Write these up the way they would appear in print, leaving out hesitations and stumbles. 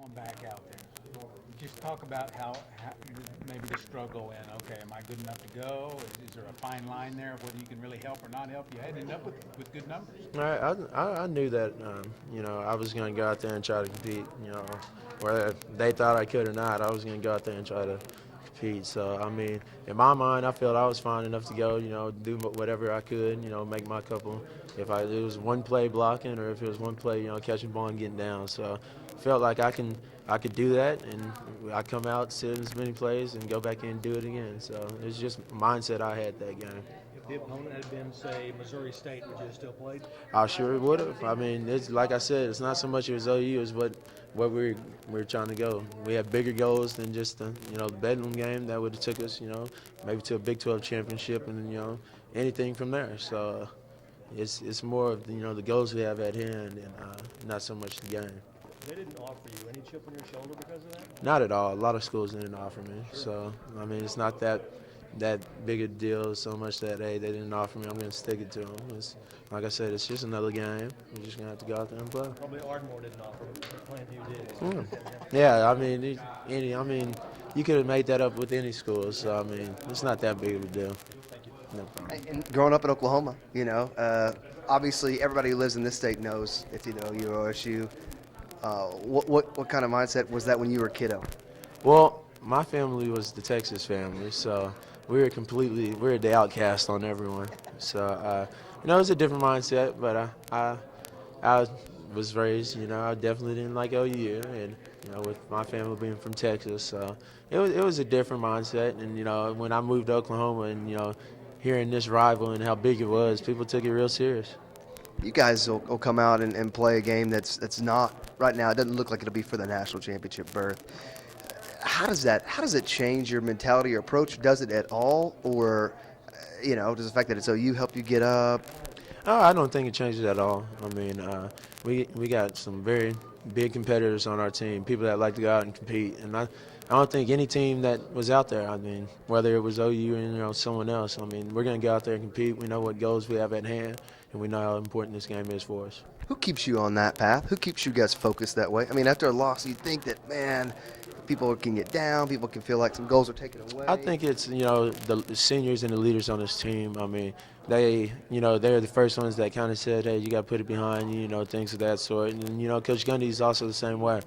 Going back out there, just talk about how maybe the struggle and okay, am I good enough to go? Is there a fine line there of whether you can really help or not help? You had to end up with good numbers. I knew that, I was going to go out there and try to compete, whether they thought I could or not, I was going to go out there and try to compete. So, I mean, in my mind, I felt I was fine enough to go, do whatever I could, make my couple. If it was one play blocking or if it was one play, catching the ball and getting down. So, I felt like I could do that, and I come out, sit in as many plays, and go back in and do it again. So, it's just mindset I had that game. If the opponent had been, say, Missouri State, would you have still played? I sure would have. I mean, it's like I said, it's not so much as OU as what we're trying to go. We have bigger goals than just the Bedlam game that would have took us maybe to a Big 12 championship and anything from there. So it's more of the goals we have at hand and not so much the game. They didn't offer you any chip on your shoulder because of that? Not at all. A lot of schools didn't offer me. Sure. So I mean, it's not that big a deal so much that, hey, they didn't offer me, I'm going to stick it to them. It's, like I said, it's just another game. We're just going to have to go out there and play. Probably Ardmore didn't offer, but Plainview did. Yeah, I mean, you could have made that up with any school, so, I mean, it's not that big of a deal. Thank you. No problem. And growing up in Oklahoma, obviously everybody who lives in this state knows if you know you're OSU. What kind of mindset was that when you were a kiddo? Well, my family was the Texas family, so we were the outcast on everyone. So, it was a different mindset, but I was raised, I definitely didn't like OU, and, with my family being from Texas, so it was a different mindset. And, when I moved to Oklahoma and, hearing this rival and how big it was, people took it real serious. You guys will come out and play a game that's not, right now, it doesn't look like it'll be for the national championship berth. How does it change your mentality or approach? Does it at all? Or, does the fact that it's OU help you get up? I don't think it changes at all. I mean, we got some very big competitors on our team, people that like to go out and compete. And I don't think any team that was out there, I mean, whether it was OU or someone else, I mean, we're going to go out there and compete. We know what goals we have at hand, and we know how important this game is for us. Who keeps you on that path? Who keeps you guys focused that way? I mean, after a loss, you think that, man, people can get down, people can feel like some goals are taken away. I think it's, the seniors and the leaders on this team. I mean, they're the first ones that kind of said, hey, you got to put it behind you, things of that sort. And, Coach Gundy's also the same way.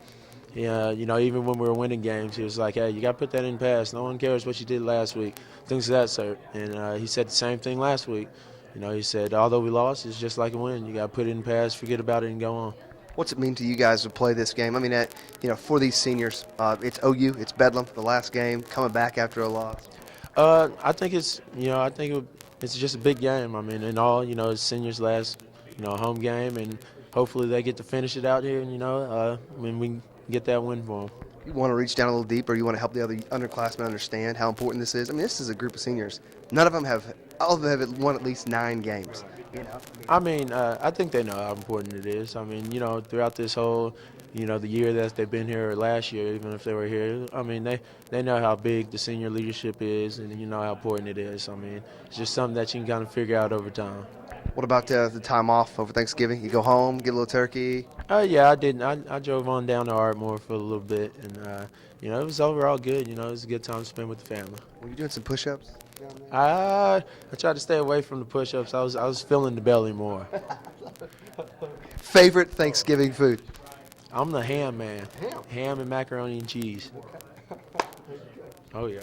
Yeah, even when we were winning games, he was like, hey, you got to put that in pass. No one cares what you did last week, things of that sort. And he said the same thing last week. He said, although we lost, it's just like a win. You got to put it in pass, forget about it, and go on. What's it mean to you guys to play this game? I mean, for these seniors, it's OU, it's Bedlam, the last game, coming back after a loss. I think it's, it's just a big game. I mean, in all, it's seniors' last, home game, and hopefully they get to finish it out here, and, when we get that win for them. You want to reach down a little deeper. You want to help the other underclassmen understand how important this is. I mean, this is a group of seniors. All of them have won at least 9 games. I mean, I think they know how important it is. I mean, throughout this whole, the year that they've been here, or last year, even if they were here, I mean, they know how big the senior leadership is, and how important it is. I mean, it's just something that you can kind of figure out over time. What about the time off over Thanksgiving? You go home, get a little turkey? Yeah, I did. I drove on down to Ardmore for a little bit, and it was overall good. It was a good time to spend with the family. Were you doing some push-ups? I tried to stay away from the push-ups. I was feeling the belly more. Favorite Thanksgiving food? I'm the ham man. Ham and macaroni and cheese. Oh yeah.